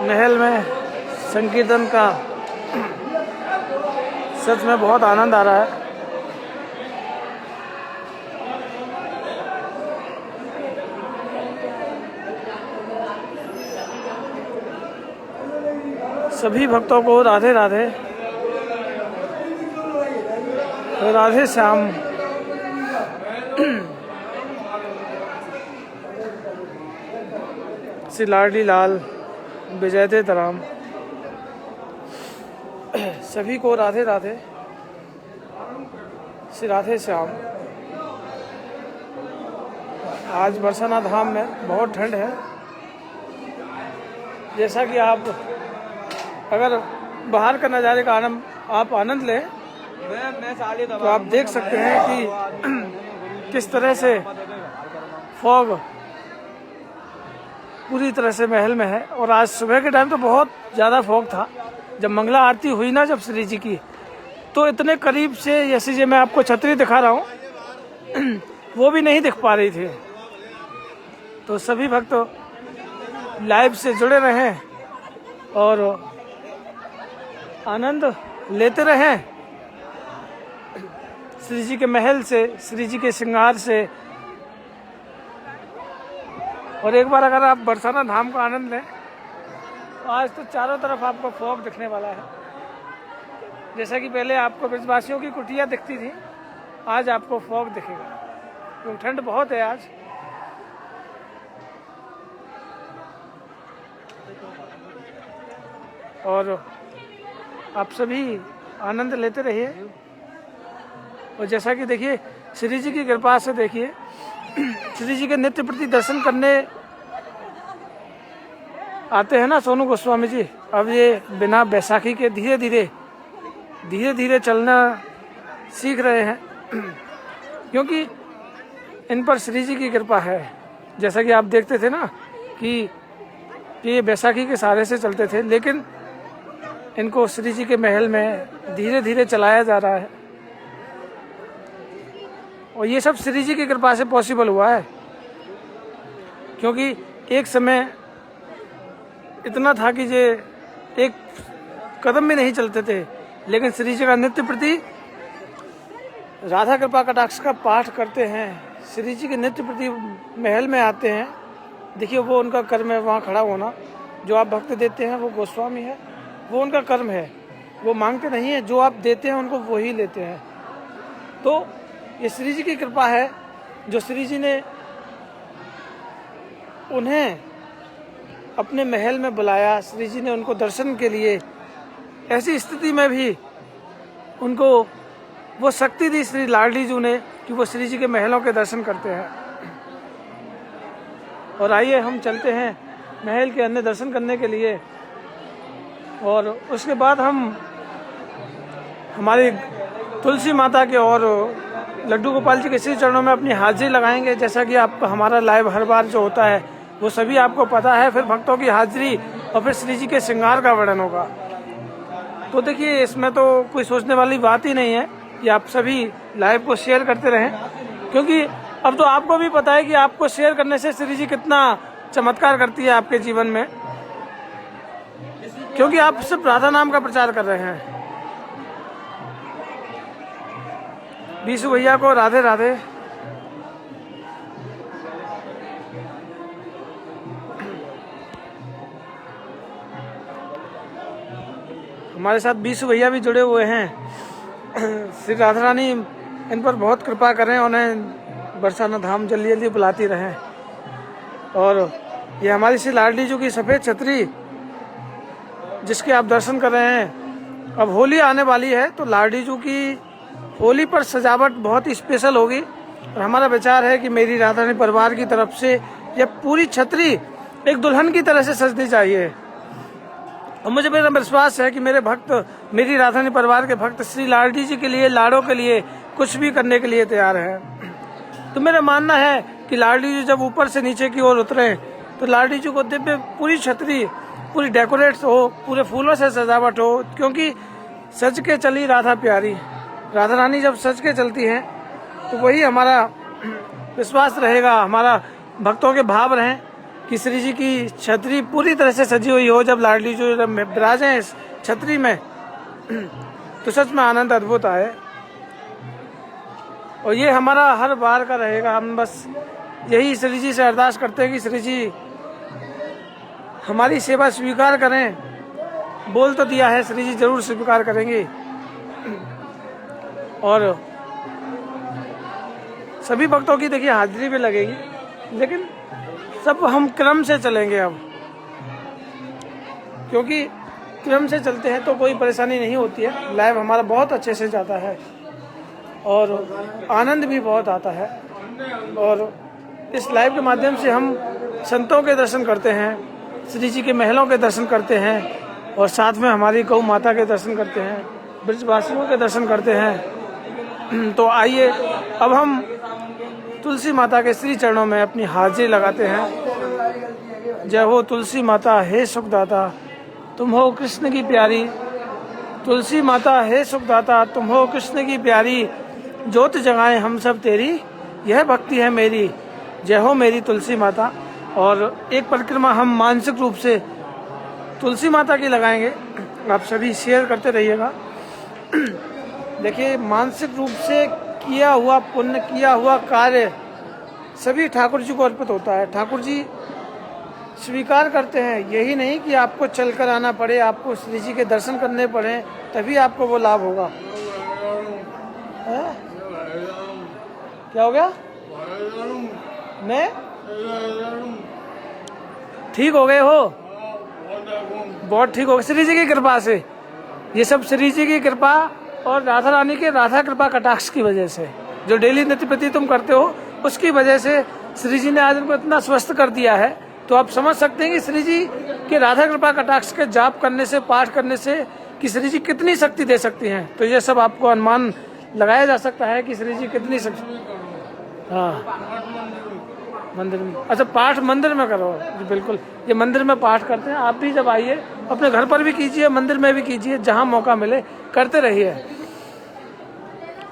महल में संकीर्तन का सच में बहुत आनंद आ रहा है। सभी भक्तों को राधे राधे, राधे श्याम। श्री लाडली लाल विजय दे राम, सभी को राधे राधे, श्री राधे श्याम। आज बरसाना धाम में बहुत ठंड है। जैसा कि आप अगर बाहर का नज़ारे का आप आनंद लें तो आप देख सकते हैं कि किस तरह से फॉग पूरी तरह से महल में है। और आज सुबह के टाइम तो बहुत ज़्यादा फॉग था। जब मंगला आरती हुई ना, जब श्री जी की, तो इतने करीब से जैसे जो मैं आपको छतरी दिखा रहा हूँ वो भी नहीं दिख पा रही थी। तो सभी भक्त लाइव से जुड़े रहें और आनंद लेते रहें श्री जी के महल से, श्री जी के श्रृंगार से। और एक बार अगर आप बरसाना धाम का आनंद लें तो आज तो चारों तरफ आपको फॉग दिखने वाला है। जैसा कि पहले आपको ब्रजवासियों की कुटिया दिखती थी, आज आपको फॉग दिखेगा क्योंकि ठंड बहुत है आज। और आप सभी आनंद लेते रहिए। और जैसा कि देखिए श्री जी की कृपा से, देखिए श्री जी के नित्य प्रति दर्शन करने आते हैं ना सोनू गोस्वामी जी। अब ये बिना बैसाखी के धीरे धीरे चलना सीख रहे हैं क्योंकि इन पर श्री जी की कृपा है। जैसा कि आप देखते थे ना कि ये बैसाखी के सहारे से चलते थे, लेकिन इनको श्री जी के महल में धीरे धीरे चलाया जा रहा है। और ये सब श्री जी की कृपा से पॉसिबल हुआ है क्योंकि एक समय इतना था कि ये एक कदम भी नहीं चलते थे, लेकिन श्री जी का नित्य प्रति राधा कृपा कटाक्ष का पाठ करते हैं, श्री जी के नित्य प्रति महल में आते हैं। देखिए वो उनका कर्म है वहाँ खड़ा होना। जो आप भक्त देते हैं वो गोस्वामी है, वो उनका कर्म है। वो मांगते नहीं है, जो आप देते हैं उनको वो ही लेते हैं। तो ये श्री जी की कृपा है जो श्री जी ने उन्हें अपने महल में बुलाया। श्री जी ने उनको दर्शन के लिए ऐसी स्थिति में भी उनको वो शक्ति दी श्री लाडली जी ने कि वो श्री जी के महलों के दर्शन करते हैं। और आइए हम चलते हैं महल के अन्य दर्शन करने के लिए। और उसके बाद हम हमारी तुलसी माता के और लड्डू गोपाल जी के श्री चरणों में अपनी हाजिरी लगाएंगे। जैसा कि आपको हमारा लाइव हर बार जो होता है वो सभी आपको पता है। फिर भक्तों की हाजिरी और फिर श्री जी के श्रृंगार का वर्णन होगा। तो देखिए इसमें तो कोई सोचने वाली बात ही नहीं है कि आप सभी लाइव को शेयर करते रहें, क्योंकि अब तो आपको भी पता है कि आपको शेयर करने से श्री जी कितना चमत्कार करती है आपके जीवन में, क्योंकि आप सिर्फ राधा नाम का प्रचार कर रहे हैं। बीसू भैया को राधे राधे। हमारे साथ बीसू भैया भी जुड़े हुए हैं। श्री राधा रानी इन पर बहुत कृपा करें, उन्हें बरसाना धाम जल्दी जल्दी बुलाती रहें। और ये हमारी श्री लाडली जी की सफ़ेद छतरी जिसके आप दर्शन कर रहे हैं। अब होली आने वाली है तो लाडली जी की होली पर सजावट बहुत ही स्पेशल होगी। और हमारा विचार है कि मेरी राधा रानी परिवार की तरफ से यह पूरी छतरी एक दुल्हन की तरह से सजनी चाहिए। और मुझे मेरा विश्वास है कि मेरे भक्त, मेरी राधा रानी परिवार के भक्त श्री लाडली जी के लिए, लाड़ों के लिए कुछ भी करने के लिए तैयार हैं। तो मेरा मानना है कि लाडली जी जब ऊपर से नीचे की ओर उतरे तो लाडली जी को दिव्य पूरी छतरी पूरी डेकोरेट हो, पूरे फूलों से सजावट हो, क्योंकि सज के चली राधा प्यारी। राधा रानी जब सज के चलती हैं तो वही हमारा विश्वास रहेगा, हमारा भक्तों के भाव रहें कि श्री जी की छतरी पूरी तरह से सजी हुई हो। जब लाडली जी विराजे इस छतरी में तो सच में आनंद अद्भुत आए। और ये हमारा हर बार का रहेगा। हम बस यही श्री जी से अरदास करते हैं कि श्री जी हमारी सेवा स्वीकार करें। बोल तो दिया है, श्री जी जरूर स्वीकार करेंगे। और सभी भक्तों की देखिए हाजिरी भी लगेगी, लेकिन सब हम क्रम से चलेंगे अब, क्योंकि क्रम से चलते हैं तो कोई परेशानी नहीं होती है। लाइव हमारा बहुत अच्छे से जाता है और आनंद भी बहुत आता है। और इस लाइव के माध्यम से हम संतों के दर्शन करते हैं, श्री जी के महलों के दर्शन करते हैं और साथ में हमारी गौ माता के दर्शन करते हैं, ब्रजवासियों के दर्शन करते हैं। तो आइए अब हम तुलसी माता के श्री चरणों में अपनी हाजिरी लगाते हैं। जय हो तुलसी माता हे सुखदाता, तुम हो कृष्ण की प्यारी। तुलसी माता हे सुखदाता, तुम हो कृष्ण की प्यारी। ज्योत जगाएं हम सब तेरी, यह भक्ति है मेरी। जय हो मेरी तुलसी माता। और एक परिक्रमा हम मानसिक रूप से तुलसी माता की लगाएंगे, आप सभी शेयर करते रहिएगा। देखिए, मानसिक रूप से किया हुआ पुण्य, किया हुआ कार्य सभी ठाकुर जी को अर्पित होता है। ठाकुर जी स्वीकार करते हैं। यही नहीं कि आपको चलकर आना पड़े, आपको श्री जी के दर्शन करने पड़े, तभी आपको वो लाभ होगा। क्या हो गया? मैं ठीक हो गए हो? बहुत ठीक हो गए श्री जी की कृपा से। ये सब श्री जी की कृपा और राधा रानी के राधा कृपा कटाक्ष की वजह से, जो डेली नित्य प्रति तुम करते हो उसकी वजह से श्री जी ने आज उनको इतना स्वस्थ कर दिया है। तो आप समझ सकते हैं कि श्री जी के राधा कृपा कटाक्ष के जाप करने से, पाठ करने से कि श्री जी कितनी शक्ति दे सकती हैं। तो ये सब आपको अनुमान लगाया जा सकता है कि श्री जी कितनी शक्ति। हाँ, मंदिर में, अच्छा पाठ मंदिर में करो जी, बिल्कुल ये मंदिर में पाठ करते हैं। आप भी जब आइए अपने घर पर भी कीजिए, मंदिर में भी कीजिए, जहाँ मौका मिले करते रहिए।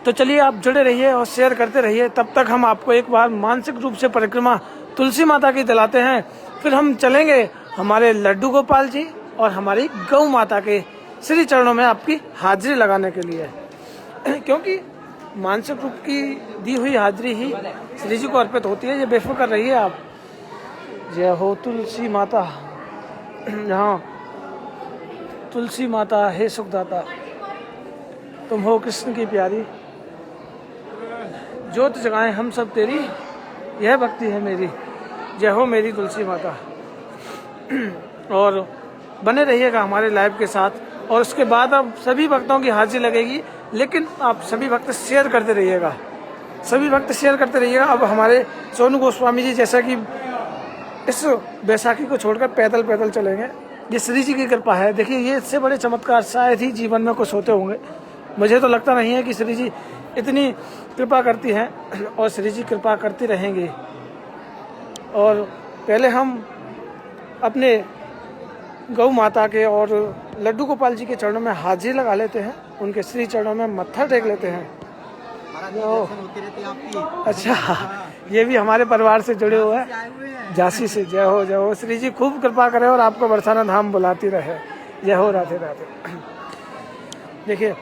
तो चलिए आप जुड़े रहिए और शेयर करते रहिए। तब तक हम आपको एक बार मानसिक रूप से परिक्रमा तुलसी माता की दिलाते हैं, फिर हम चलेंगे हमारे लड्डू गोपाल जी और हमारी गौ माता के श्री चरणों में आपकी हाजिरी लगाने के लिए, क्योंकि मानसिक रूप की दी हुई हाजिरी ही श्री जी को अर्पित होती है। ये बेफिक्र रहिए आप। जय हो तुलसी माता, जहाँ तुलसी माता हे सुखदाता, तुम हो कृष्ण की प्यारी। ज्योत जगाएं हम सब तेरी, यह भक्ति है मेरी। जय हो मेरी तुलसी माता। और बने रहिएगा हमारे लाइव के साथ। और उसके बाद अब सभी भक्तों की हाजिरी लगेगी, लेकिन आप सभी भक्त शेयर करते रहिएगा, सभी भक्त शेयर करते रहिएगा। अब हमारे सोनू गोस्वामी जी जैसा कि इस बैसाखी को छोड़कर पैदल पैदल चलेंगे, ये श्री जी की कृपा है। देखिए, ये इससे बड़े चमत्कार शायद ही जीवन में कुछ होते होंगे। मुझे तो लगता नहीं है कि श्री जी इतनी कृपा करती हैं, और श्री जी कृपा करती रहेंगी। और पहले हम अपने गौ माता के और लड्डू गोपाल जी के चरणों में हाजिरी लगा लेते हैं, उनके श्री चरणों में मत्था टेक लेते हैं। अच्छा, ये भी हमारे परिवार से जुड़े हुए हैं, झांसी से। जय हो, जय हो। श्री जी खूब कृपा करे और आपको बरसाना धाम बुलाती रहे। जय हो, राधे राधे। देखिए,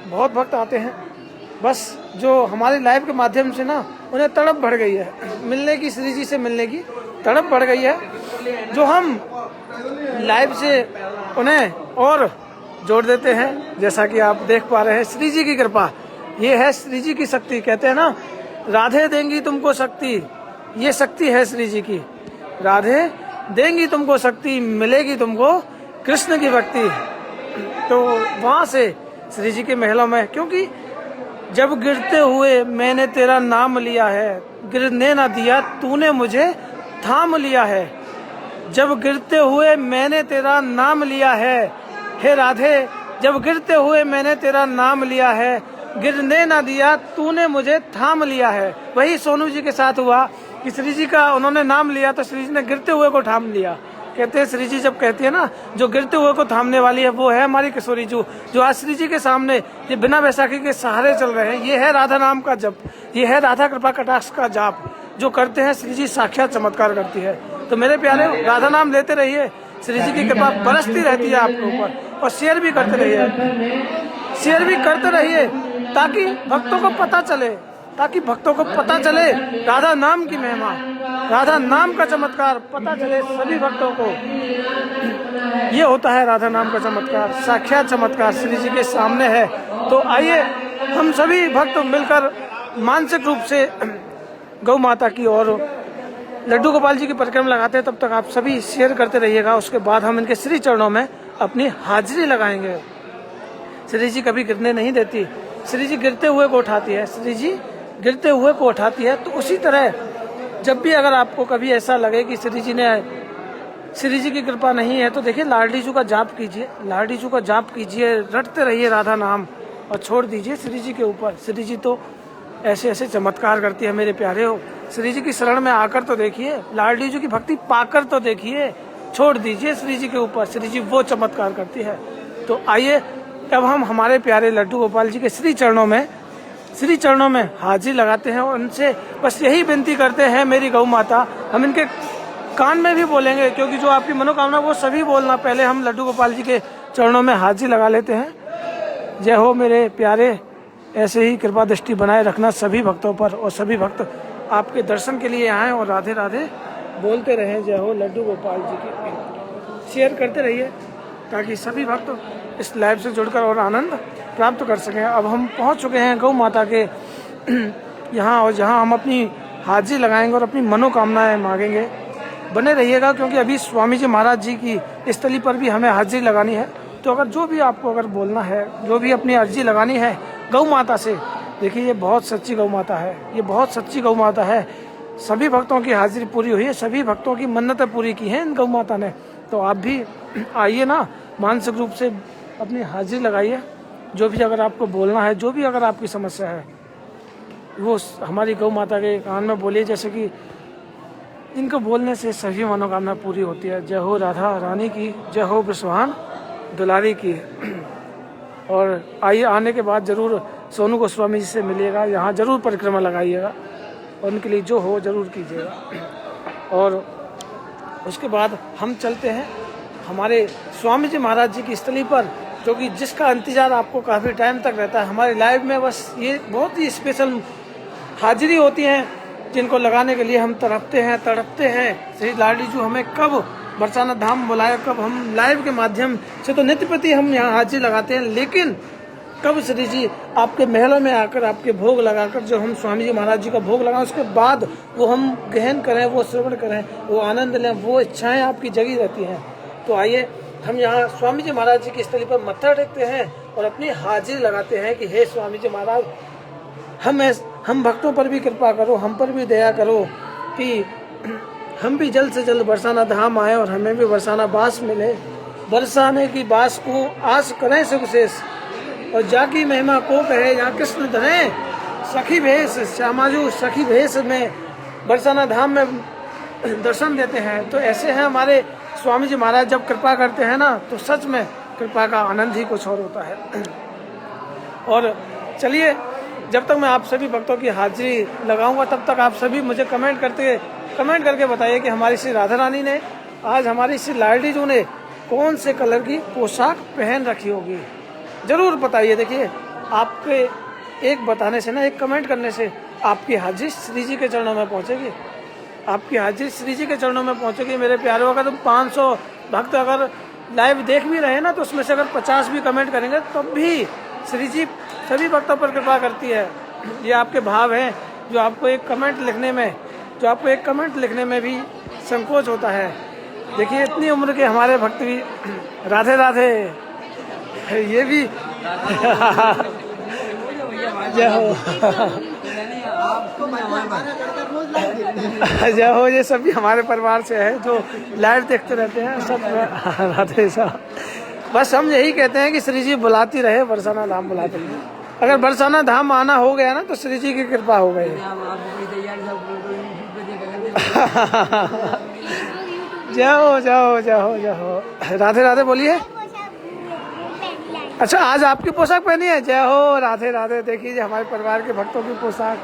बहुत भक्त आते हैं, बस जो हमारे लाइव के माध्यम से ना उन्हें तड़प बढ़ गई है मिलने की, श्री जी से मिलने की तड़प बढ़ गई है, जो हम लाइव से उन्हें और जोड़ देते हैं। जैसा कि आप देख पा रहे हैं, श्री जी की कृपा, ये है श्री जी की शक्ति। कहते हैं ना, राधे देंगी तुमको शक्ति, ये शक्ति है श्री जी की। राधे देंगी तुमको शक्ति, मिलेगी तुमको कृष्ण की भक्ति। तो वहाँ से श्री जी के महलों में, क्योंकि जब गिरते हुए मैंने तेरा नाम लिया है, गिरने ना दिया तूने मुझे थाम लिया है। जब गिरते हुए मैंने तेरा नाम लिया है, हे राधे, जब गिरते हुए मैंने तेरा नाम लिया है, गिरने ना दिया तूने मुझे थाम लिया है। वही सोनू जी के साथ हुआ कि श्री जी का उन्होंने नाम लिया तो श्री जी ने गिरते हुए को थाम लिया। कहते हैं श्री जी जब कहती है ना, जो गिरते हुए को थामने वाली है वो है हमारी किशोरी जो आज श्री जी के सामने ये बिना बैसाखी के सहारे चल रहे हैं। ये है राधा नाम का जप, ये है राधा कृपा कटाक्ष का जाप जो करते हैं। श्री जी साक्षात चमत्कार करती है। तो मेरे प्यारे, राधा नाम लेते रहिए, श्री जी की कृपा बरसती रहती है आपके ऊपर। और शेयर भी करते रहिए, शेयर भी करते रहिए ताकि भक्तों को पता चले, ताकि भक्तों को पता चले राधा नाम की महिमा, राधा नाम का चमत्कार पता चले सभी भक्तों को। ये होता है राधा नाम का चमत्कार, साक्षात चमत्कार श्री जी के सामने है। तो आइए हम सभी भक्त मिलकर मानसिक रूप से गौ माता की और लड्डू गोपाल जी की परिक्रमा लगाते हैं। तब तक आप सभी शेयर करते रहिएगा। उसके बाद हम इनके श्री चरणों में अपनी हाजिरी लगाएंगे। श्री जी कभी गिरने नहीं देती, श्री जी गिरते हुए को उठाती है, श्री जी गिरते हुए को उठाती है। तो उसी तरह जब भी अगर आपको कभी ऐसा लगे कि श्री जी की कृपा नहीं है, तो देखिए लाडली जी का जाप कीजिए, लाडली जी का जाप कीजिए, रटते रहिए राधा नाम और छोड़ दीजिए श्री जी के ऊपर। श्री जी तो ऐसे ऐसे चमत्कार करती है मेरे प्यारे हो। श्री जी की शरण में आकर तो देखिए, लाडली जी की भक्ति पाकर तो देखिए, छोड़ दीजिए श्री जी के ऊपर, श्री जी वो चमत्कार करती है। तो आइए अब हम हमारे प्यारे लड्डू गोपाल जी के श्री चरणों में हाजिरी लगाते हैं और उनसे बस यही विनती करते हैं, मेरी गौ माता। हम इनके कान में भी बोलेंगे, क्योंकि जो आपकी मनोकामना वो सभी बोलना। पहले हम लड्डू गोपाल जी के चरणों में हाजिरी लगा लेते हैं। जय हो मेरे प्यारे, ऐसे ही कृपा दृष्टि बनाए रखना सभी भक्तों पर, और सभी भक्त आपके दर्शन के लिए आए और राधे राधे बोलते रहें। जय हो लड्डू गोपाल जी की। शेयर करते रहिए ताकि सभी भक्त इस लाइव से जुड़कर और आनंद प्राप्त कर सकें। अब हम पहुंच चुके हैं गौ माता के यहाँ, और जहाँ हम अपनी हाजिरी लगाएंगे और अपनी मनोकामनाएं मांगेंगे। बने रहिएगा, क्योंकि अभी स्वामी जी महाराज जी की स्थली पर भी हमें हाजिरी लगानी है। तो अगर जो भी आपको अगर बोलना है, जो भी अपनी अर्जी लगानी है गौ माता से, देखिए ये बहुत सच्ची गौ माता है, ये बहुत सच्ची गौ माता है। सभी भक्तों की हाजिरी पूरी हुई है, सभी भक्तों की मन्नतें पूरी की हैं इन गौ माता ने। तो आप भी आइए ना, मानसिक रूप से अपनी हाजिरी लगाइए। जो भी अगर आपको बोलना है, जो भी अगर आपकी समस्या है, वो हमारी गौ माता के कान में बोलिए, जैसे कि इनको बोलने से सभी मनोकामना पूरी होती है। जय हो राधा रानी की, जय हो ब्रजवान दुलारी की। और आइए, आने के बाद जरूर सोनू गोस्वामी जी से मिलिएगा, यहाँ जरूर परिक्रमा लगाइएगा और उनके लिए जो हो जरूर कीजिएगा। और उसके बाद हम चलते हैं हमारे स्वामी जी महाराज जी की स्थली पर, जो कि जिसका इंतजार आपको काफ़ी टाइम तक रहता है हमारे लाइव में। बस ये बहुत ही स्पेशल हाजिरी होती है जिनको लगाने के लिए हम तड़पते हैं। श्री लाडली जी हमें कब बरसाना धाम बुलाए, कब हम लाइव के माध्यम से तो नित्य प्रति हम यहाँ हाजिरी लगाते हैं, लेकिन कब श्री जी आपके महलों में आकर आपके भोग लगाकर, जो हम स्वामी जी महाराज जी का भोग लगाएं, उसके बाद वो हम गहन करें, वो श्रवण करें, वो आनंद लें, वो इच्छाएं आपकी जगी रहती हैं। तो आइए हम यहाँ स्वामी जी महाराज जी की स्थली पर मत्था टेकते हैं और अपनी हाजिरी लगाते हैं कि हे स्वामी जी महाराज, हम भक्तों पर भी कृपा करो, हम पर भी दया करो कि हम भी जल्द से जल्द बरसाना धाम आए और हमें भी बरसाना बास मिले। बरसाने की बास को आस करें सुख शेष, और जाकी महिमा को कहे यहाँ कृष्ण धरे सखी भेष। श्यामाजू सखी भेष में बरसाना धाम में दर्शन देते हैं। तो ऐसे हैं हमारे स्वामी जी महाराज, जब कृपा करते हैं ना, तो सच में कृपा का आनंद ही कुछ और होता है। और चलिए, जब तक मैं आप सभी भक्तों की हाजिरी लगाऊंगा, तब तक आप सभी मुझे कमेंट करके बताइए कि हमारी श्री राधा रानी ने आज हमारी श्री लाडली जी ने कौन से कलर की पोशाक पहन रखी होगी, जरूर बताइए। देखिए, आपके एक बताने से ना, एक कमेंट करने से आपकी हाजिरी श्री जी के चरणों में पहुंचेगी, आपकी हाजिरी श्री जी के चरणों में पहुंचेगी। मेरे प्यारों, अगर तुम 500 भक्त अगर लाइव देख भी रहे हैं ना, तो उसमें से अगर 50 भी कमेंट करेंगे, तब भी श्री जी सभी भक्तों पर कृपा करती है। ये आपके भाव हैं जो आपको एक कमेंट लिखने में भी संकोच होता है। देखिए, इतनी उम्र के हमारे भक्त भी राधे राधे, ये भी जय हो जय हो, ये सब भी हमारे परिवार से है जो लाइव देखते रहते हैं सब। राधे साहब, बस हम यही कहते हैं कि श्री जी बुलाती रहे, बरसाना धाम बुलाते रहे। अगर बरसाना धाम आना हो गया ना, तो श्री जी की कृपा हो गई। जाओ जाओ जाओ जाओ, राधे राधे बोलिए। अच्छा, आज आपकी पोशाक पहनी है? जय हो, राधे राधे। देखिए हमारे परिवार के भक्तों की पोशाक।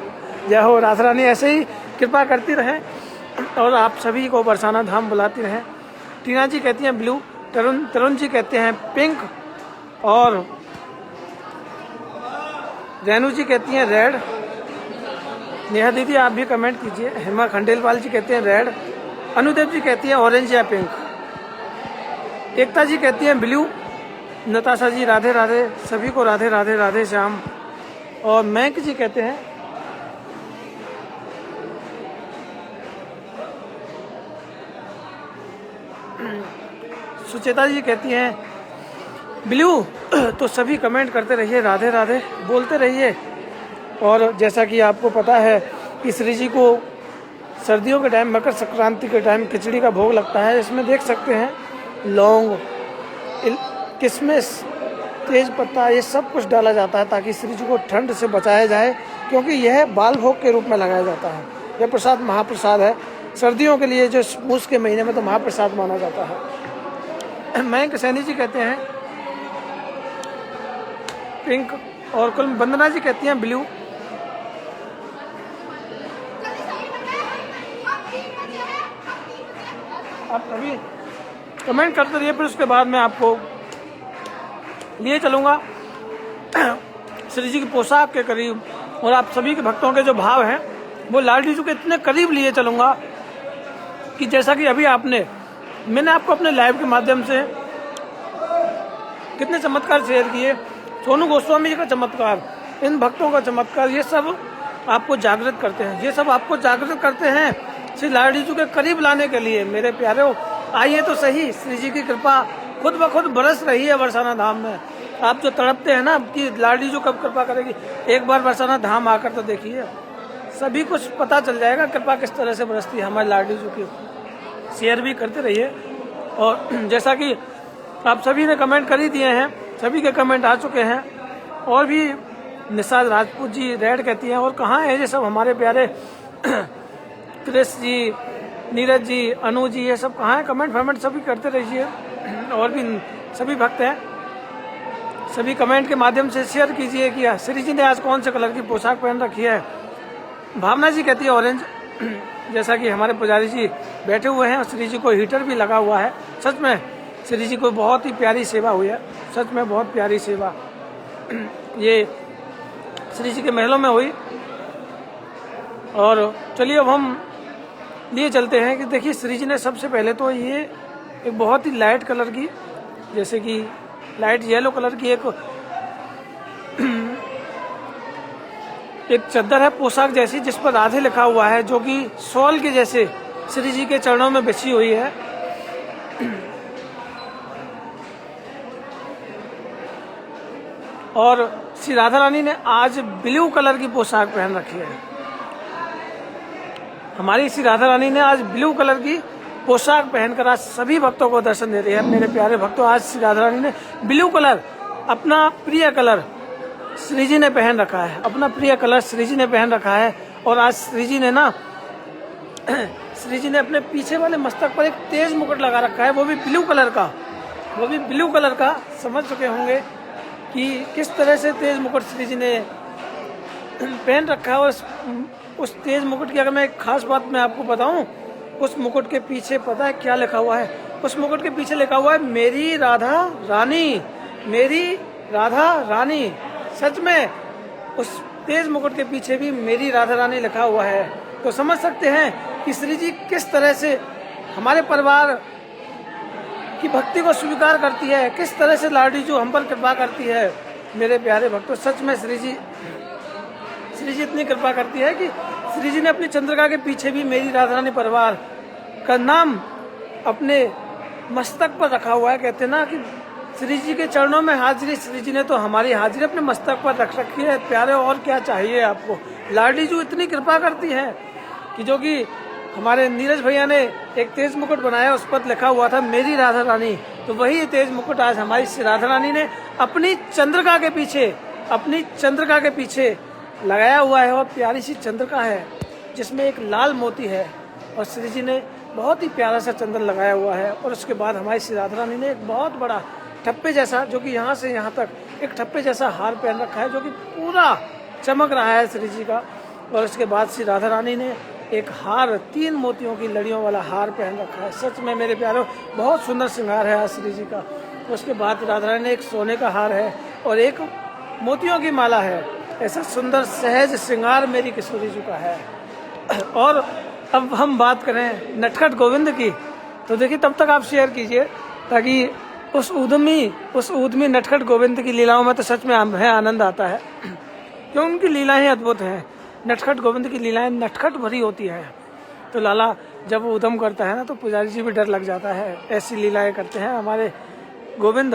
जय हो, राधा रानी ऐसे ही कृपा करती रहे और आप सभी को बरसाना धाम बुलाती रहे। टीना जी कहती हैं ब्लू, तरुण जी कहते हैं पिंक, और रेनू जी कहती हैं रेड। नेहा दीदी आप भी कमेंट कीजिए। हेमा खंडेलवाल जी कहते हैं रेड। अनुदेव जी कहती हैं ऑरेंज या पिंक। एकता जी कहती हैं ब्लू। नताशा जी राधे राधे, सभी को राधे राधे, राधे श्याम। और मैंक जी कहते हैं सुचेता जी कहती हैं ब्लू। तो सभी कमेंट करते रहिए, राधे राधे बोलते रहिए। और जैसा कि आपको पता है कि श्री जी को सर्दियों के टाइम, मकर संक्रांति के टाइम खिचड़ी का भोग लगता है। इसमें देख सकते हैं लौंग, किशमिश, तेज पत्ता, ये सब कुछ डाला जाता है ताकि श्री जी को ठंड से बचाया जाए, क्योंकि यह बाल भोग के रूप में लगाया जाता है। यह प्रसाद महाप्रसाद है सर्दियों के लिए, जो मूस के महीने में तो महाप्रसाद माना जाता है। मयंक सैनी जी कहते हैं पिंक, और कुल वंदना जी कहती हैं ब्लू। आप सभी कमेंट करते रहिए, फिर उसके बाद मैं आपको लिए चलूँगा श्री जी की पोशाक के करीब, और आप सभी के भक्तों के जो भाव हैं वो लाडली जी के इतने करीब लिए चलूँगा कि जैसा कि अभी मैंने आपको अपने लाइव के माध्यम से कितने चमत्कार शेयर किए। सोनू गोस्वामी जी का चमत्कार, इन भक्तों का चमत्कार, ये सब आपको जागृत करते हैं, ये सब आपको जागृत करते हैं श्री लाडली जी के करीब लाने के लिए। मेरे प्यारे, आइए तो सही, श्री जी की कृपा खुद ब खुद बरस रही है बरसाना धाम में। आप जो तड़पते हैं ना कि लाडली जी कब कृपा करेगी, एक बार बरसाना धाम आकर तो देखिए, सभी कुछ पता चल जाएगा कृपा किस तरह से बरसती है हमारी लाडली जी की। शेयर भी करते रहिए। और जैसा कि आप सभी ने कमेंट कर ही दिए हैं, सभी के कमेंट आ चुके हैं। और भी निषाद राजपूत जी रेड कहती हैं, और कहाँ है ये सब हमारे प्यारे क्रिश जी, नीरज जी, अनु जी, ये सब कहाँ हैं? कमेंट सभी करते रहिए। और भी सभी भक्त हैं, सभी कमेंट के माध्यम से शेयर कीजिए कि श्री जी ने आज कौन से कलर की पोशाक पहन रखी है। भावना जी कहती है ऑरेंज। जैसा कि हमारे पुजारी जी बैठे हुए हैं और श्री जी को हीटर भी लगा हुआ है। सच में श्री जी को बहुत ही प्यारी सेवा हुई है, सच में बहुत प्यारी सेवा ये श्री जी के महलों में हुई। और चलिए अब हम लिए चलते हैं कि देखिए श्री जी ने सबसे पहले तो ये एक बहुत ही लाइट कलर की, जैसे कि लाइट येलो कलर की एक चादर है पोशाक जैसी, जिस पर राधे लिखा हुआ है, जो कि शॉल के जैसे श्री जी के चरणों में बिछी हुई है। और श्री राधा रानी ने आज ब्लू कलर की पोशाक पहन रखी है। हमारी श्री राधा रानी ने आज ब्लू कलर की पोशाक पहनकर आज सभी भक्तों को दर्शन दे रही है। मेरे प्यारे भक्तों, आज श्री राधा रानी ने ब्लू कलर, अपना प्रिय कलर श्री जी ने पहन रखा है, अपना प्रिय कलर श्री जी ने पहन रखा है। और आज श्री जी ने अपने पीछे वाले मस्तक पर एक तेज मुकुट लगा रखा है, वो भी ब्लू कलर का, वो भी ब्लू कलर का। समझ चुके होंगे कि किस तरह से तेज मुकुट श्री जी ने पहन रखा है। और उस तेज मुकुट की अगर मैं एक खास बात मैं आपको बताऊं, उस मुकुट के पीछे पता है क्या लिखा हुआ है? उस मुकुट के पीछे लिखा हुआ है मेरी राधा रानी, मेरी राधा रानी। सच में उस तेज मुकुट के पीछे भी मेरी राधा रानी लिखा हुआ है। तो समझ सकते हैं कि श्री जी किस तरह से हमारे परिवार की भक्ति को स्वीकार करती है, किस तरह से लाडली जो हम पर कृपा करती है। मेरे प्यारे भक्तों, सच में श्री जी इतनी कृपा करती है कि श्री जी ने अपनी चंद्रिका के पीछे भी मेरी राधा रानी परिवार का नाम अपने मस्तक पर रखा हुआ है। कहते ना कि श्री जी के चरणों में हाजिरी, श्री जी ने तो हमारी हाजिरी अपने मस्तक पर रख रखी है। प्यारे, और क्या चाहिए आपको? लाडली जी इतनी कृपा करती है कि जो कि हमारे नीरज भैया ने एक तेज मुकुट बनाया, उस पर लिखा हुआ था मेरी राधा रानी। तो वही तेज मुकुट आज हमारी श्री राधा रानी ने अपनी चंद्रिका के पीछे लगाया हुआ है। और प्यारी सी चंद्रिका है जिसमें एक लाल मोती है, और श्री जी ने बहुत ही प्यारा सा चंदन लगाया हुआ है। और उसके बाद हमारी श्री राधा रानी ने एक बहुत बड़ा ठप्पे जैसा, जो कि यहाँ से यहाँ तक एक ठप्पे जैसा हार पहन रखा है, जो कि पूरा चमक रहा है श्री जी का। और उसके बाद श्री राधा रानी ने एक हार, 3 मोतियों की लड़ियों वाला हार पहन रखा है। सच में मेरे प्यारों, बहुत सुंदर श्रृंगार है आज श्री जी का। उसके बाद राधा रानी ने एक सोने का हार है और एक मोतियों की माला है। ऐसा सुंदर सहज श्रृंगार मेरी किशोरी जी का है। और अब हम बात करें नटखट गोविंद की, तो देखिए तब तक आप शेयर कीजिए, ताकि उस उद्यमी नटखट गोविंद की लीलाओं में तो सच में हमें आनंद आता है, क्योंकि उनकी लीलाएं अद्भुत हैं। नटखट गोविंद की लीलाएं नटखट भरी होती है। तो लाला जब वो उद्यम करता है ना, तो पुजारी जी भी डर लग जाता है। ऐसी लीलाएं करते हैं हमारे गोविंद।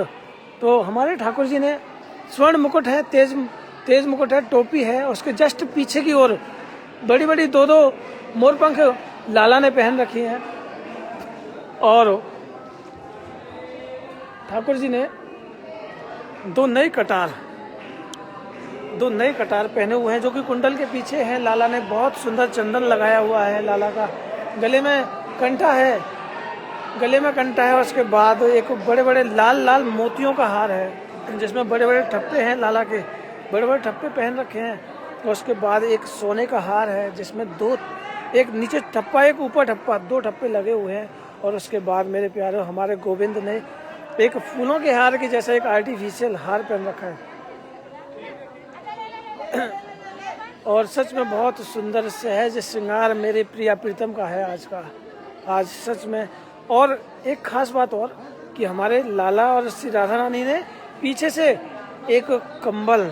तो हमारे ठाकुर जी ने स्वर्ण मुकुट है, तेज मुकुट है, टोपी है, उसके जस्ट पीछे की ओर बड़ी बड़ी 2 मोरपंख लाला ने पहन रखी हैं। और ठाकुर जी ने 2 नए कटार पहने हुए हैं, जो कि कुंडल के पीछे हैं। लाला ने बहुत सुंदर चंदन लगाया हुआ है लाला का। गले में कंठा है। और उसके बाद एक बड़े बड़े लाल मोतियों का हार है, जिसमें बड़े बड़े ठप्पे हैं। लाला के बड़े बड़े ठप्पे पहन रखे हैं। और उसके बाद एक सोने का हार है, जिसमें 2, एक नीचे ठप्पा, एक ऊपर ठप्पा, 2 ठप्पे लगे हुए हैं। और उसके बाद मेरे प्यारे हमारे गोविंद ने एक फूलों के हार के जैसा एक आर्टिफिशियल हार पहन रखा है। और सच में बहुत सुंदर सहज श्रृंगार मेरे प्रिया प्रीतम का है आज सच में। और एक खास बात और, कि हमारे लाला और श्री राधा रानी ने पीछे से एक कंबल,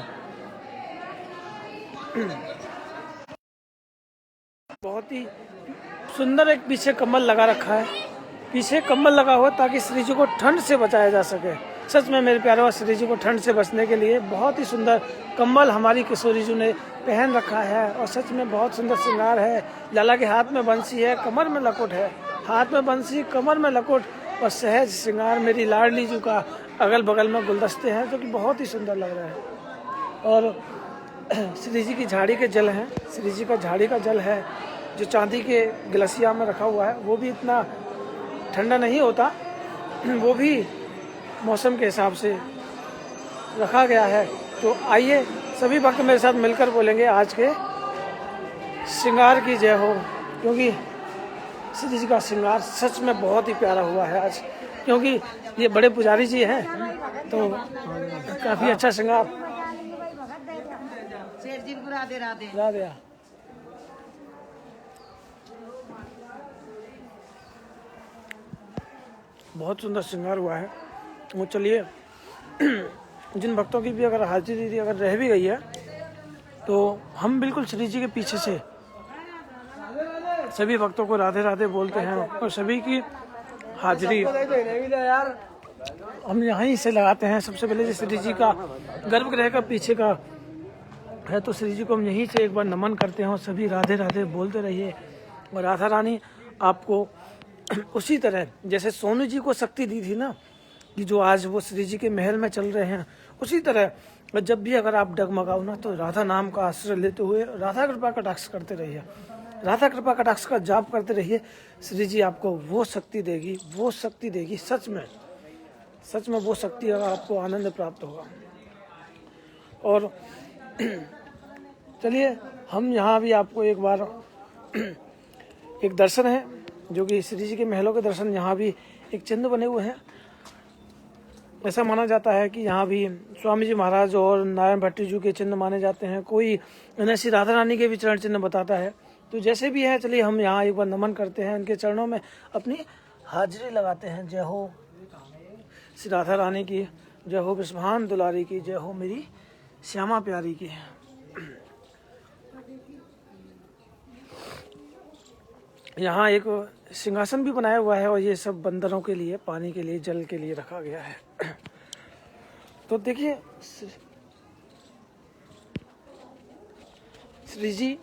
बहुत ही सुंदर एक पीछे कंबल लगा रखा है। पीछे कंबल लगा हुआ ताकि श्री जी को ठंड से बचाया जा सके। सच में मेरे प्यारे, श्री जी को ठंड से बचने के लिए बहुत ही सुंदर कंबल हमारी किशोरी जी ने पहन रखा है। और सच में बहुत सुंदर श्रृंगार है। लाला के हाथ में बंसी है, कमर में लकोट है, हाथ में बंसी, कमर में लकोट, और सहज श्रृंगार मेरी लाडली जी का। अगल बगल में गुलदस्ते हैं, जो कि बहुत ही सुंदर लग रहे हैं। और श्री जी की झाड़ी के जल हैं। श्री जी का झाड़ी का जल है, जो चांदी के गिलसिया में रखा हुआ है। वो भी इतना ठंडा नहीं होता, वो भी मौसम के हिसाब से रखा गया है। तो आइए सभी भक्त मेरे साथ मिलकर बोलेंगे आज के श्रृंगार की जय हो, क्योंकि श्री जी का श्रृंगार सच में बहुत ही प्यारा हुआ है आज। क्योंकि ये बड़े पुजारी जी हैं, तो काफी अच्छा श्रृंगार। राधे। बहुत सुंदर श्रृंगार हुआ है। वो चलिए, जिन भक्तों की भी अगर हाजिरी अगर रह भी गई है, तो हम बिल्कुल श्री जी के पीछे से सभी भक्तों को राधे राधे बोलते हैं। और सभी की हाजिरी हम यहीं से लगाते हैं। सबसे पहले श्री जी का गर्भगृह का पीछे का है, तो श्री जी को हम यहीं से एक बार नमन करते हैं। और सभी राधे राधे बोलते रहिए। और राधा रानी आपको उसी तरह जैसे सोनू जी को शक्ति दी थी ना, कि जो आज वो श्री जी के महल में चल रहे हैं, उसी तरह जब भी अगर आप डगमगाओ ना, तो राधा नाम का आश्रय लेते हुए राधा कृपा कटाक्ष करते रहिए। राधा कृपा कटाक्ष का जाप करते रहिए। श्री जी आपको वो शक्ति देगी, सच में वो शक्ति आपको आनंद प्राप्त होगा। और चलिए, हम यहाँ भी आपको एक बार एक दर्शन है, जो कि श्री जी के महलों के दर्शन। यहाँ भी एक चिन्ह बने हुए हैं। ऐसा माना जाता है कि यहाँ भी स्वामी जी महाराज और नारायण भट्टी जी के चिन्ह माने जाते हैं। कोई श्री राधा रानी के भी चरण चिन्ह बताता है। तो जैसे भी है, चलिए हम यहाँ एक बार नमन करते हैं, उनके चरणों में अपनी हाजिरी लगाते हैं। जय हो श्री राधा रानी की, जय हो विश्वान दुलारी की, जय हो मेरी श्यामा प्यारी की। यहाँ एक सिंहासन भी बनाया हुआ है, और ये सब बंदरों के लिए, पानी के लिए, जल के लिए रखा गया है। तो देखिए, श्री जी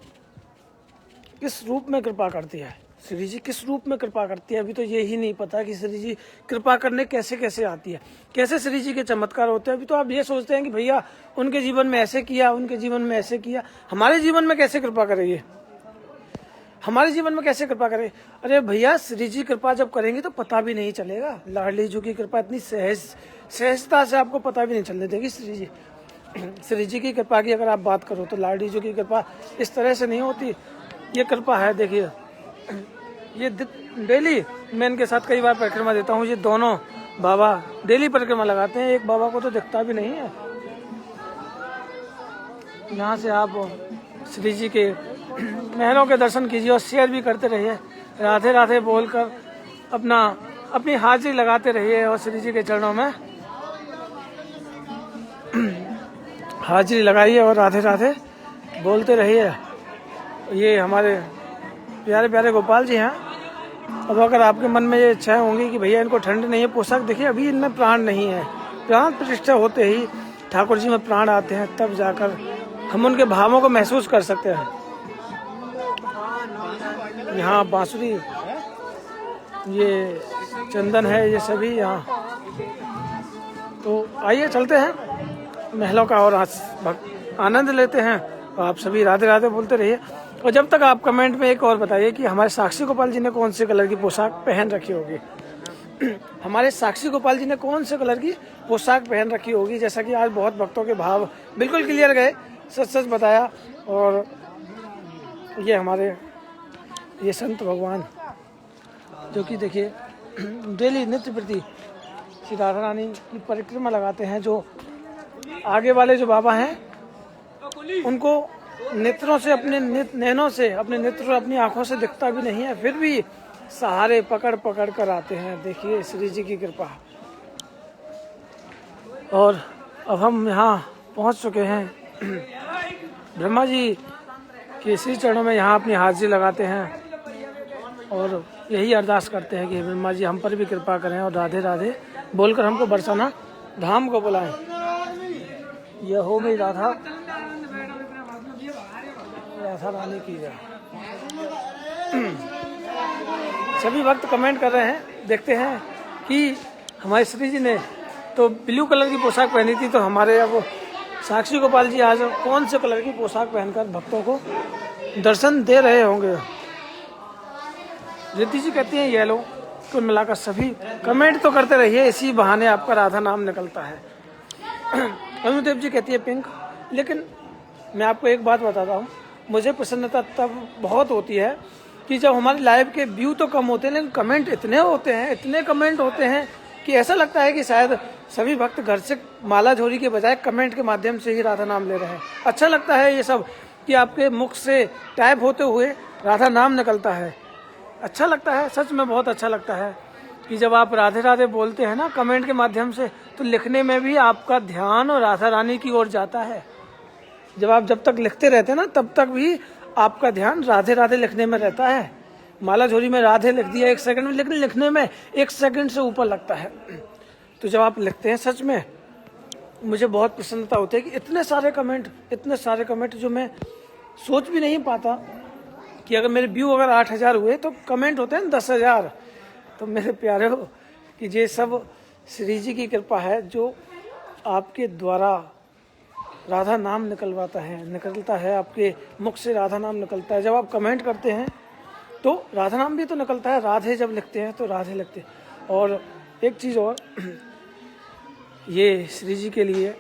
किस रूप में कृपा करती है, श्री जी किस रूप में कृपा करती है। अभी तो ये ही नहीं पता कि श्री जी कृपा करने कैसे कैसे आती है, कैसे श्री जी के चमत्कार होते हैं। अभी तो आप ये सोचते हैं कि भैया उनके जीवन में ऐसे किया, उनके जीवन में ऐसे किया, हमारे जीवन में कैसे कृपा करेंगे। हमारे जीवन में कैसे कृपा करें? अरे भैया, श्री जी कृपा जब करेंगे तो पता भी नहीं चलेगा। लाडली जी की कृपा इतनी सहजता से आपको पता भी नहीं चलने देगी। श्री जी की कृपा की अगर आप बात करो तो लाडली जी की कृपा इस तरह से नहीं होती। ये कृपा है, देखिए, ये डेली मैं इनके साथ कई बार परिक्रमा देता हूँ। ये दोनों बाबा डेली परिक्रमा लगाते हैं। एक बाबा को तो दिखता भी नहीं है। यहाँ से आप श्री जी के महलों के दर्शन कीजिए और शेयर भी करते रहिए। राधे राधे बोलकर अपनी हाजिरी लगाते रहिए और श्री जी के चरणों में हाजिरी लगाइए और राधे राधे बोलते रहिए। ये हमारे प्यारे प्यारे गोपाल जी हैं। अब अगर आपके मन में ये इच्छाएं होंगी कि भैया इनको ठंड नहीं है, पोशाक देखिए, अभी इनमें प्राण नहीं है। प्राण प्रतिष्ठा होते ही ठाकुर जी में प्राण आते हैं, तब जाकर हम उनके भावों को महसूस कर सकते हैं। यहाँ बांसुरी, ये चंदन है, ये सभी यहाँ। तो आइए चलते हैं महलों का और आनंद लेते हैं। और आप सभी राधे राधे बोलते रहिए। और जब तक आप कमेंट में एक और बताइए कि हमारे साक्षी गोपाल जी ने कौन से कलर की पोशाक पहन रखी होगी। हमारे साक्षी गोपाल जी ने कौन से कलर की पोशाक पहन रखी होगी। जैसा कि आज बहुत भक्तों के भाव बिल्कुल क्लियर गए, सच सच बताया। और ये हमारे ये संत भगवान जो कि देखिए डेली नित्य प्रति श्री राधा रानी की परिक्रमा लगाते हैं। जो आगे वाले जो बाबा हैं उनको नेत्रों से, अपने नैनों से, अपने नेत्र अपनी आंखों से दिखता भी नहीं है, फिर भी सहारे पकड़ पकड़ कर आते हैं। देखिए श्री जी की कृपा। और अब हम यहाँ पहुँच चुके हैं। ब्रह्मा जी के श्री चरणों में यहाँ अपनी हाजिरी लगाते हैं और यही अरदास करते हैं कि ब्रह्मा जी हम पर भी कृपा करें और राधे राधे बोलकर हमको बरसाना धाम को बुलाएं। यह हो गई राधा रानी की जय। सभी भक्त कमेंट कर रहे हैं। देखते हैं कि हमारे श्री जी ने तो ब्लू कलर की पोशाक पहनी थी, तो हमारे अब साक्षी गोपाल जी आज कौन से कलर की पोशाक पहनकर भक्तों को दर्शन दे रहे होंगे। रिद्धि जी कहती हैं येलो। कुल मिलाकर सभी कमेंट तो करते रहिए, इसी बहाने आपका राधा नाम निकलता है। अनुदेव जी कहती है पिंक। लेकिन मैं आपको एक बात बताता हूँ, मुझे प्रसन्नता तब बहुत होती है कि जब हमारे लाइव के व्यू तो कम होते हैं, लेकिन कमेंट इतने होते हैं, इतने कमेंट होते हैं कि ऐसा लगता है कि शायद सभी भक्त घर से माला झोरी के बजाय कमेंट के माध्यम से ही राधा नाम ले रहे हैं। अच्छा लगता है ये सब कि आपके मुख से टाइप होते हुए राधा नाम निकलता है। अच्छा लगता है, सच में बहुत अच्छा लगता है कि जब आप राधे राधे बोलते हैं ना कमेंट के माध्यम से, तो लिखने में भी आपका ध्यान और राधा रानी की ओर जाता है। जब तक लिखते रहते हैं ना, तब तक भी आपका ध्यान राधे राधे लिखने में रहता है। माला झोरी में राधे लिख दिया 1 सेकंड में, लेकिन लिखने में 1 सेकंड से ऊपर लगता है। तो जब आप लिखते हैं, सच में मुझे बहुत प्रसन्नता होती है कि इतने सारे कमेंट जो मैं सोच भी नहीं पाता कि अगर मेरे व्यू अगर 8000 हुए तो कमेंट होते हैं 10,000। तो मेरे प्यारे हो कि ये सब श्री जी की कृपा है जो आपके द्वारा राधा नाम निकलता है, आपके मुख से राधा नाम निकलता है। जब आप कमेंट करते हैं तो राधा नाम भी तो निकलता है, राधे जब लिखते हैं तो राधे लिखते हैं। और एक चीज़ और, ये श्री जी के लिए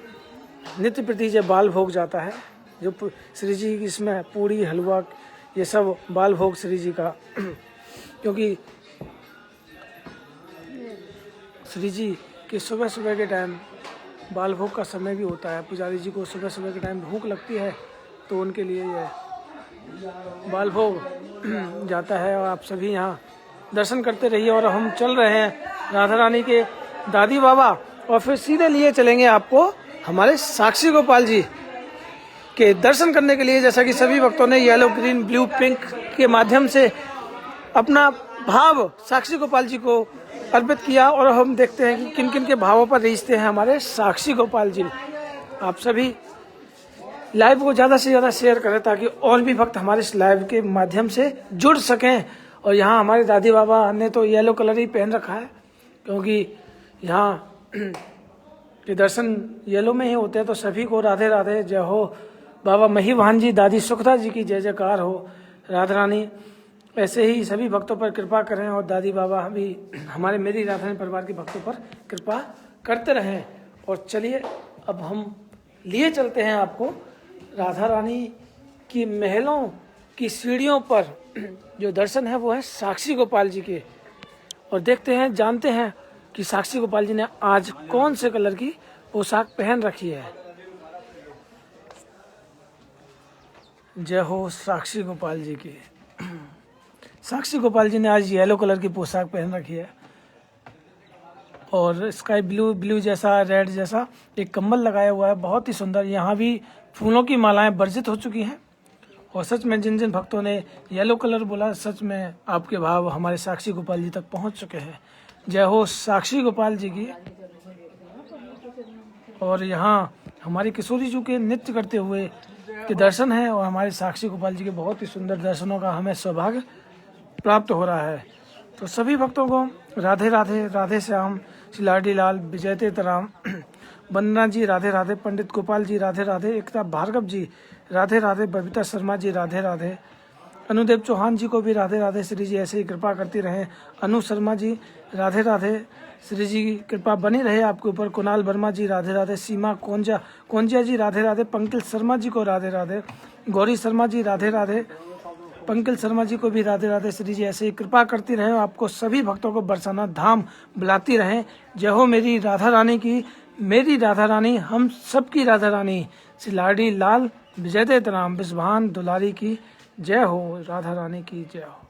नित्य प्रति जब बाल भोग जाता है, जो श्री जी इसमें पूड़ी हलवा ये सब बाल भोग श्री जी का, क्योंकि श्री जी के सुबह सुबह के टाइम बाल भोग का समय भी होता है। पुजारी जी को सुबह सुबह के टाइम भूख लगती है, तो उनके लिए यह बाल भोग जाता है। और आप सभी यहाँ दर्शन करते रहिए। और हम चल रहे हैं राधा रानी के दादी बाबा, और फिर सीधे लिए चलेंगे आपको हमारे साक्षी गोपाल जी के दर्शन करने के लिए। जैसा कि सभी भक्तों ने येलो, ग्रीन, ब्लू, पिंक के माध्यम से अपना भाव साक्षी गोपाल जी को अर्पित किया, और हम देखते हैं कि किन किन के भावों पर रीझते हैं हमारे साक्षी गोपाल जी। आप सभी लाइव को ज़्यादा से ज़्यादा शेयर करें ताकि और भी भक्त हमारे इस लाइव के माध्यम से जुड़ सकें। और यहाँ हमारे दादी बाबा ने तो येलो कलर ही पहन रखा है, क्योंकि यहाँ के दर्शन येलो में ही होते हैं। तो सभी को राधे राधे, जय हो। बाबा महीवाहन जी, दादी सुखदा जी की जय जयकार हो। राधा रानी ऐसे ही सभी भक्तों पर कृपा करें और दादी बाबा भी हमारे मेरी राधा रानी परिवार के भक्तों पर कृपा करते रहें। और चलिए अब हम लिए चलते हैं आपको राधा रानी की महलों की सीढ़ियों पर। जो दर्शन है वो है साक्षी गोपाल जी के, और देखते हैं जानते हैं कि साक्षी गोपाल जी ने आज कौन से कलर की पोशाक पहन रखी है। जय हो साक्षी गोपाल जी की। साक्षी गोपाल जी ने आज येलो कलर की पोशाक पहन रखी है और स्काई ब्लू जैसा रेड जैसा एक कम्बल लगाया हुआ है, बहुत ही सुंदर। यहाँ भी फूलों की मालाएं वर्जित हो चुकी हैं और सच में जिन जिन भक्तों ने येलो कलर बोला, सच में आपके भाव हमारे साक्षी गोपाल जी तक पहुंच चुके हैं। जय हो साक्षी गोपाल जी की। और यहाँ हमारी किशोरी जी के नृत्य करते हुए के दर्शन है और हमारे साक्षी गोपाल जी के बहुत ही सुंदर दर्शनों का हमें सौभाग्य प्राप्त हो रहा है। तो सभी भक्तों को राधे राधे, राधे श्याम, श्री लाडी लाल, विजय तेतराम, वंदना जी राधे राधे, पंडित गोपाल जी राधे राधे, एकता भार्गव जी राधे राधे, बबीता शर्मा जी राधे राधे, अनुदेव चौहान जी को भी राधे राधे। श्री जी ऐसे ही कृपा करती रहे। अनु शर्मा जी राधे राधे, श्री जी की कृपा बनी रहे आपके ऊपर। कुणाल वर्मा जी राधे राधे, सीमा कोंजिया जी राधे राधे, पंकज शर्मा जी को राधे राधे, गौरी शर्मा जी राधे राधे, पंकज शर्मा जी को भी राधे राधे। श्री जी ऐसे ही कृपा करती रहे, आपको सभी भक्तों को बरसाना धाम बुलाती रहें। जय हो मेरी राधा रानी की, मेरी राधा रानी हम सबकी राधा रानी, श्री लाडी लाल, विजय तेतराम, विश्वान दुलारी की जय हो, राधा रानी की जय हो।